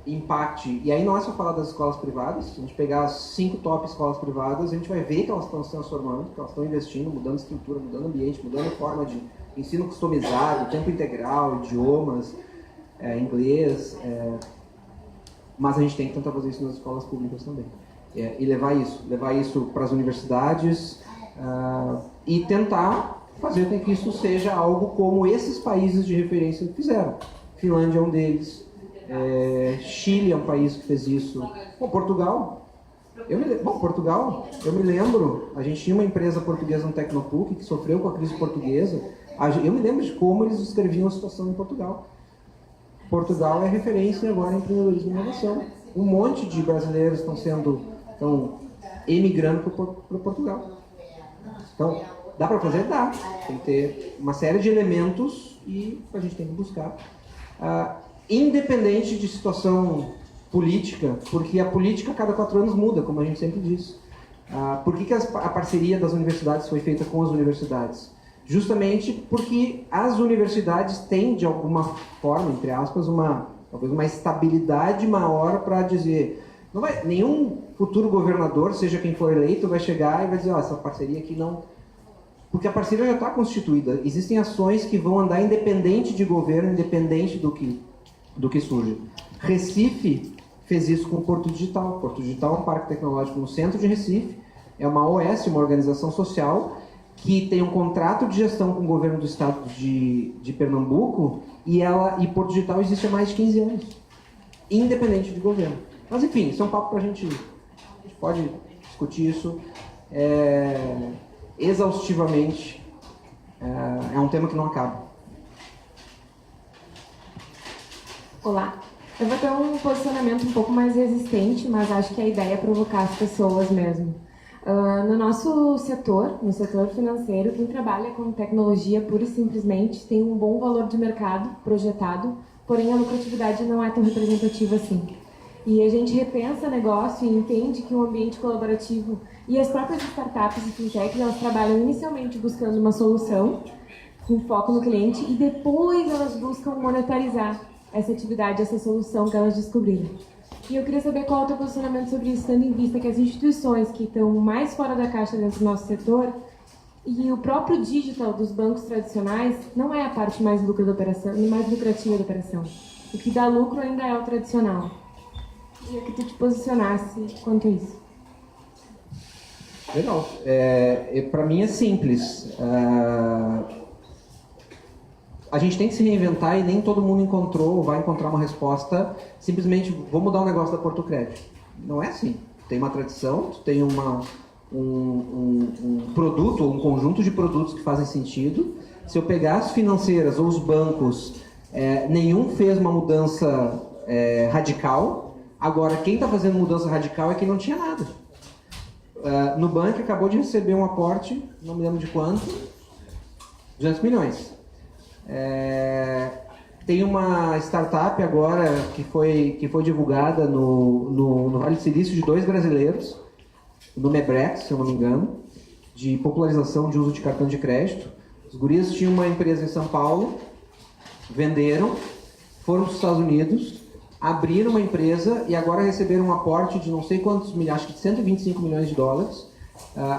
impacte, e aí não é só falar das escolas privadas, se a gente pegar as 5 top escolas privadas, a gente vai ver que elas estão se transformando, que elas estão investindo, mudando estrutura, mudando ambiente, mudando forma de ensino customizado, tempo integral, idiomas, inglês, mas a gente tem que tentar fazer isso nas escolas públicas também. E levar isso para as universidades e tentar fazer com que isso seja algo como esses países de referência fizeram. Finlândia é um deles, Chile é um país que fez isso. Portugal, eu me lembro, a gente tinha uma empresa portuguesa no Tecnopuc que sofreu com a crise portuguesa. Eu me lembro de como eles descreviam a situação em Portugal. Portugal é referência agora em empreendedorismo e inovação. Um monte de brasileiros estão emigrando para Portugal. Então, dá para fazer? Dá. Tem que ter uma série de elementos e a gente tem que buscar. Independente de situação política, porque a política a cada 4 anos muda, como a gente sempre diz. Por que a parceria das universidades foi feita com as universidades? Justamente porque as universidades têm, de alguma forma, entre aspas, talvez uma estabilidade maior para dizer... nenhum futuro governador, seja quem for eleito, vai chegar e vai dizer, essa parceria aqui não... Porque a parceria já está constituída. Existem ações que vão andar independente de governo, independente do que surge. Recife fez isso com o Porto Digital. O Porto Digital é um parque tecnológico no centro de Recife, é uma OS, uma organização social, que tem um contrato de gestão com o governo do estado de Pernambuco, e Porto Digital existe há mais de 15 anos, independente de governo. Mas enfim, isso é um papo para a gente pode discutir isso exaustivamente, é um tema que não acaba. Olá, eu vou ter um posicionamento um pouco mais resistente, mas acho que a ideia é provocar as pessoas mesmo. No nosso setor, no setor financeiro, quem trabalha com tecnologia pura e simplesmente tem um bom valor de mercado projetado, porém a lucratividade não é tão representativa assim. E a gente repensa negócio e entende que o ambiente colaborativo e as próprias startups e fintechs, elas trabalham inicialmente buscando uma solução com foco no cliente e depois elas buscam monetarizar essa atividade, essa solução que elas descobriram. E eu queria saber qual é o teu posicionamento sobre isso, tendo em vista que as instituições que estão mais fora da caixa dentro do nosso setor e o próprio digital dos bancos tradicionais não é a parte mais lucrativa da operação. O que dá lucro ainda é o tradicional. Queria que tu te posicionasse quanto a isso. Legal. Para mim é simples. A gente tem que se reinventar e nem todo mundo encontrou ou vai encontrar uma resposta simplesmente, vou mudar o negócio da Porto Crédito. Não é assim. Tem uma tradição, tu tem um produto ou um conjunto de produtos que fazem sentido. Se eu pegar as financeiras ou os bancos, nenhum fez uma mudança radical. Agora, quem está fazendo mudança radical é quem não tinha nada. Nubank acabou de receber um aporte, não me lembro de quanto, 200 milhões. Tem uma startup agora que foi divulgada no Vale do Silício de 2 brasileiros, o nome é Brex, se eu não me engano, de popularização de uso de cartão de crédito. Os guris tinham uma empresa em São Paulo, venderam, foram para os Estados Unidos, abriram uma empresa e agora receberam um aporte de não sei quantos milhões, acho que de 125 milhões de dólares.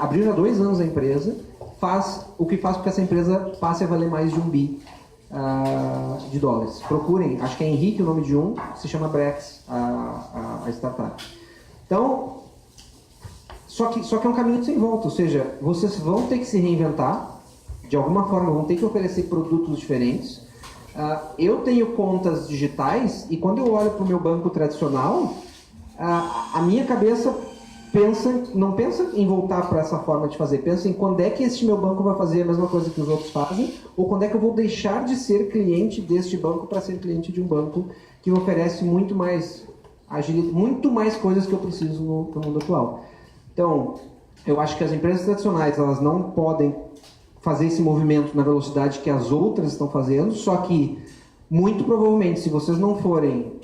Abriram há 2 anos a empresa, o que faz com que essa empresa passe a valer mais de 1 bi de dólares. Procurem, acho que é Henrique o nome de um, se chama Brex, a startup. Então, só que é um caminho sem volta, ou seja, vocês vão ter que se reinventar, de alguma forma vão ter que oferecer produtos diferentes. Eu tenho contas digitais e quando eu olho para o meu banco tradicional, a minha cabeça não pensa em voltar para essa forma de fazer, pensa em quando é que este meu banco vai fazer a mesma coisa que os outros fazem, ou quando é que eu vou deixar de ser cliente deste banco para ser cliente de um banco que me oferece muito mais coisas que eu preciso no mundo atual. Então, eu acho que as empresas tradicionais elas não podem fazer esse movimento na velocidade que as outras estão fazendo, só que, muito provavelmente, se vocês não forem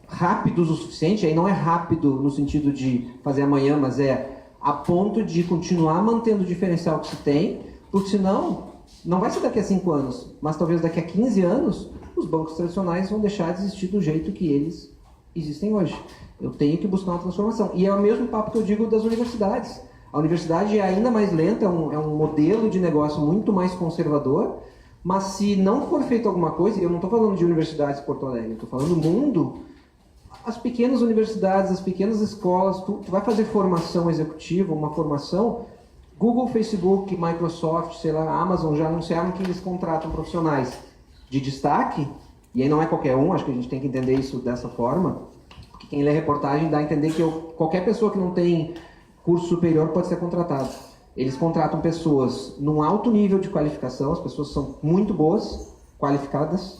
rápidos o suficiente, aí não é rápido no sentido de fazer amanhã, mas é a ponto de continuar mantendo o diferencial que se tem, porque senão, não vai ser daqui a 5 anos, mas talvez daqui a 15 anos, os bancos tradicionais vão deixar de existir do jeito que eles existem hoje. Eu tenho que buscar uma transformação. E é o mesmo papo que eu digo das universidades. A universidade é ainda mais lenta, é um modelo de negócio muito mais conservador, mas se não for feito alguma coisa, e eu não estou falando de universidades de Porto Alegre, eu estou falando do mundo, as pequenas universidades, as pequenas escolas, tu vai fazer formação executiva, uma formação, Google, Facebook, Microsoft, sei lá, Amazon já anunciaram que eles contratam profissionais de destaque, e aí não é qualquer um, acho que a gente tem que entender isso dessa forma, porque quem lê reportagem dá a entender que qualquer pessoa que não tem curso superior pode ser contratado. Eles contratam pessoas num alto nível de qualificação, as pessoas são muito boas, qualificadas,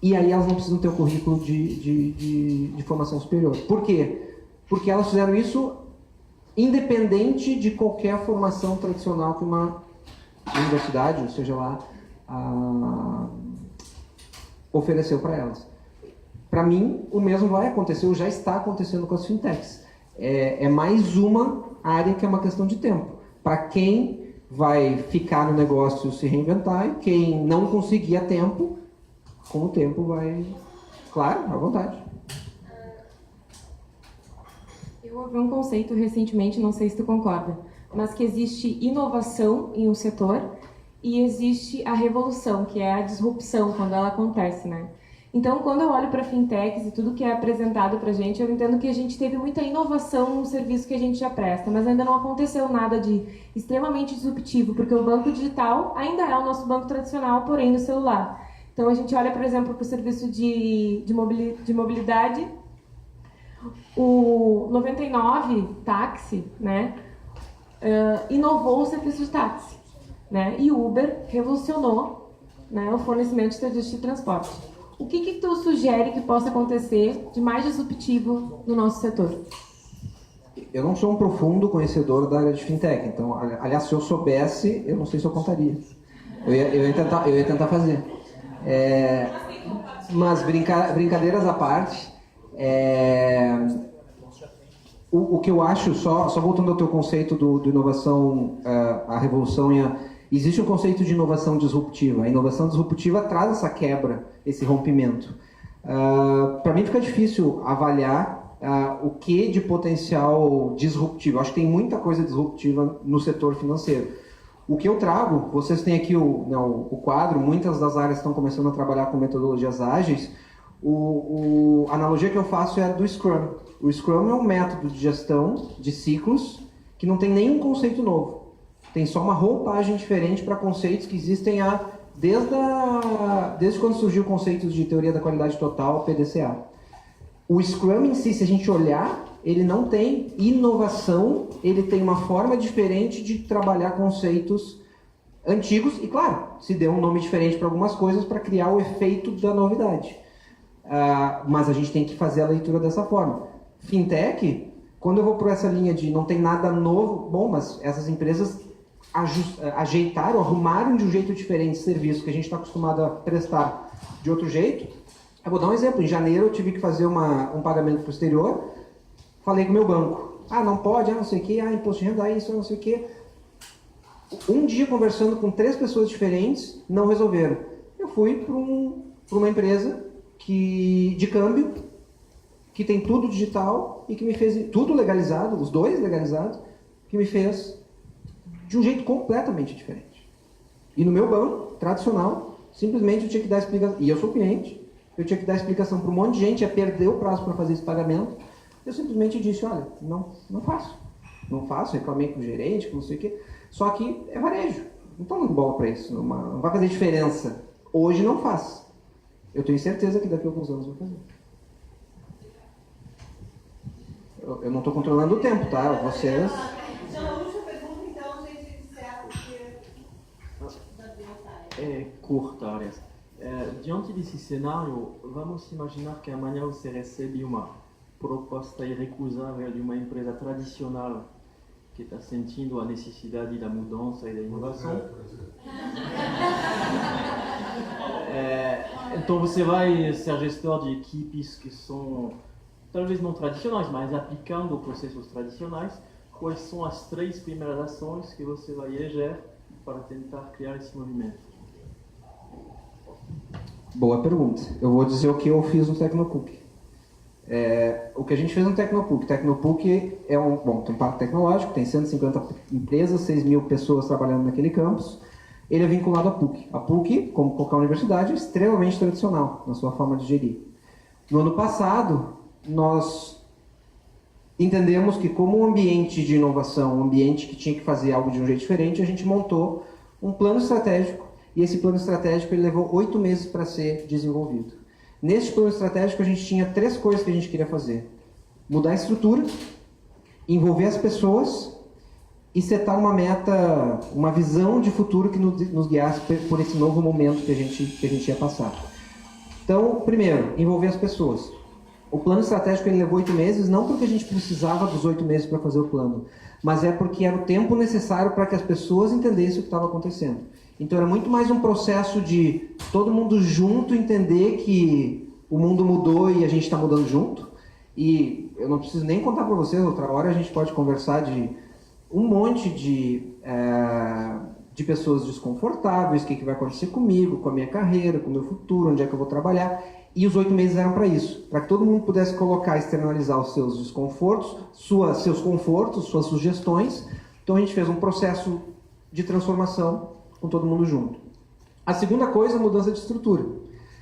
e aí elas não precisam ter o currículo de formação superior. Por quê? Porque elas fizeram isso independente de qualquer formação tradicional que uma universidade, ou seja lá, ofereceu para elas. Para mim, o mesmo vai acontecer, ou já está acontecendo com as fintechs. É mais uma área que é uma questão de tempo. Para quem vai ficar no negócio se reinventar e quem não conseguir a tempo, com o tempo vai... Claro, à vontade. Eu ouvi um conceito recentemente, não sei se tu concorda, mas que existe inovação em um setor e existe a revolução, que é a disrupção, quando ela acontece, né? Então, quando eu olho para fintechs e tudo que é apresentado para a gente, eu entendo que a gente teve muita inovação no serviço que a gente já presta, mas ainda não aconteceu nada de extremamente disruptivo, porque o banco digital ainda é o nosso banco tradicional, porém no celular. Então, a gente olha, por exemplo, para o serviço de mobilidade, o 99 táxi, né, inovou o serviço de táxi, né, e o Uber revolucionou, né, o fornecimento de serviços de transporte. O que tu sugere que possa acontecer de mais disruptivo no nosso setor? Eu não sou um profundo conhecedor da área de fintech, então, aliás, se eu soubesse, eu não sei se eu contaria. Eu ia tentar fazer. Mas brincadeiras à parte, o que eu acho, só voltando ao teu conceito do inovação, a revolução, existe um conceito de inovação disruptiva. A inovação disruptiva traz essa quebra, esse rompimento. Para mim fica difícil avaliar o que de potencial disruptivo. Acho que tem muita coisa disruptiva no setor financeiro. O que eu trago, vocês têm aqui o quadro, muitas das áreas estão começando a trabalhar com metodologias ágeis. A analogia que eu faço é a do Scrum. O Scrum é um método de gestão de ciclos que não tem nenhum conceito novo. Tem só uma roupagem diferente para conceitos que existem desde quando surgiu o conceito de teoria da qualidade total, PDCA. O Scrum em si, se a gente olhar, ele não tem inovação, ele tem uma forma diferente de trabalhar conceitos antigos e, claro, se deu um nome diferente para algumas coisas para criar o efeito da novidade. Mas a gente tem que fazer a leitura dessa forma. Fintech, quando eu vou por essa linha de não tem nada novo, bom, mas essas empresas ajeitaram, arrumaram de um jeito diferente o serviço que a gente está acostumado a prestar de outro jeito. Eu vou dar um exemplo. Em janeiro eu tive que fazer um pagamento para o exterior. Falei com o meu banco. Não pode, não sei o que, imposto de renda, isso, não sei o que. Um dia conversando com 3 pessoas diferentes, não resolveram. Eu fui para uma empresa de câmbio, que tem tudo digital e que me fez tudo legalizado, os dois legalizados, que me fez de um jeito completamente diferente. E no meu banco tradicional, simplesmente eu tinha que dar explicação, e eu sou cliente, eu tinha que dar explicação para um monte de gente, ia perder o prazo para fazer esse pagamento. Eu simplesmente disse, olha, não faço. Não faço, reclamei com o gerente, com não sei o quê. Só que é varejo. Não estou dando bola para isso. Não vai fazer diferença. Hoje não faz. Eu tenho certeza que daqui a alguns anos vai fazer. Eu não estou controlando o tempo, tá? Vocês... Então, a última pergunta, então, a gente encerra, porque... É curta, Arias. Diante desse cenário, vamos imaginar que amanhã você recebe uma proposta irrecusável de uma empresa tradicional que está sentindo a necessidade da mudança e da inovação. Então você vai ser gestor de equipes que são talvez não tradicionais, mas aplicando processos tradicionais. Quais são as 3 primeiras ações que você vai eleger para tentar criar esse movimento? Boa pergunta. Eu vou dizer o que eu fiz no Tecnopuc. O que a gente fez no Tecnopuc. Tecnopuc é tem um parque tecnológico, tem 150 empresas, 6 mil pessoas trabalhando naquele campus. Ele é vinculado à PUC. A PUC, como qualquer universidade, é extremamente tradicional na sua forma de gerir. No ano passado, nós entendemos que como um ambiente de inovação, um ambiente que tinha que fazer algo de um jeito diferente, a gente montou um plano estratégico, e esse plano estratégico ele levou 8 meses para ser desenvolvido. Nesse plano estratégico a gente tinha 3 coisas que a gente queria fazer: mudar a estrutura, envolver as pessoas e setar uma meta, uma visão de futuro que nos guiasse por esse novo momento que a gente ia passar. Então, primeiro, envolver as pessoas. O plano estratégico ele levou 8 meses, não porque a gente precisava dos 8 meses para fazer o plano, mas é porque era o tempo necessário para que as pessoas entendessem o que estava acontecendo. Então era muito mais um processo de todo mundo junto entender que o mundo mudou e a gente está mudando junto. E eu não preciso nem contar para vocês, outra hora a gente pode conversar de um monte de pessoas desconfortáveis, o que vai acontecer comigo, com a minha carreira, com o meu futuro, onde é que eu vou trabalhar. E os 8 meses eram para isso, para que todo mundo pudesse colocar, externalizar os seus desconfortos, seus confortos, suas sugestões. Então a gente fez um processo de transformação com todo mundo junto. A segunda coisa é a mudança de estrutura.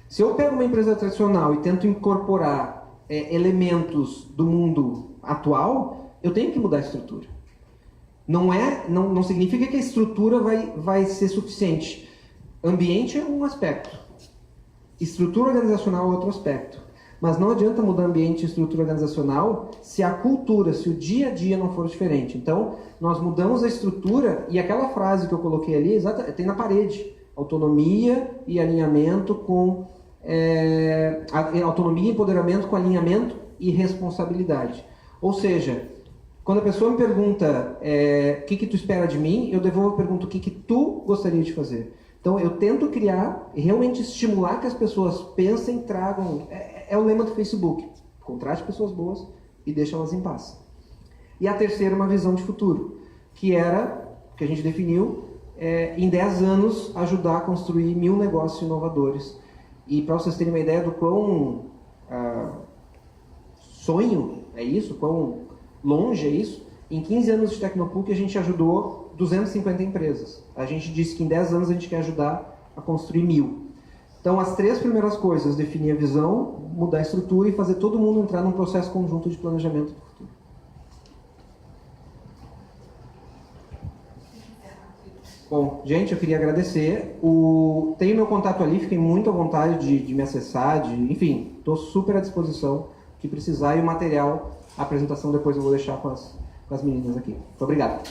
Se eu pego uma empresa tradicional e tento incorporar elementos do mundo atual, eu tenho que mudar a estrutura. Não significa que a estrutura vai ser suficiente. Ambiente é um aspecto. Estrutura organizacional é outro aspecto. Mas não adianta mudar ambiente e estrutura organizacional se a cultura, se o dia a dia não for diferente. Então, nós mudamos a estrutura e aquela frase que eu coloquei ali, tem na parede. Autonomia e alinhamento com... autonomia e empoderamento com alinhamento e responsabilidade. Ou seja, quando a pessoa me pergunta o que tu espera de mim, eu devolvo a pergunta o que tu gostaria de fazer. Então, eu tento criar e realmente estimular que as pessoas pensem, tragam... É o lema do Facebook. Contrate pessoas boas e deixa elas em paz. E a terceira, uma visão de futuro, que a gente definiu, em 10 anos, ajudar a construir 1000 negócios inovadores. E para vocês terem uma ideia do quão sonho é isso, quão longe é isso, em 15 anos de Tecnopuc a gente ajudou 250 empresas. A gente disse que em 10 anos a gente quer ajudar a construir 1000. Então, as 3 primeiras coisas: definir a visão, mudar a estrutura e fazer todo mundo entrar num processo conjunto de planejamento do futuro. Bom, gente, eu queria agradecer. Tem o meu contato ali, fiquem muito à vontade de me acessar, enfim, estou super à disposição que precisar, e o material, a apresentação depois eu vou deixar com as meninas aqui. Muito obrigado.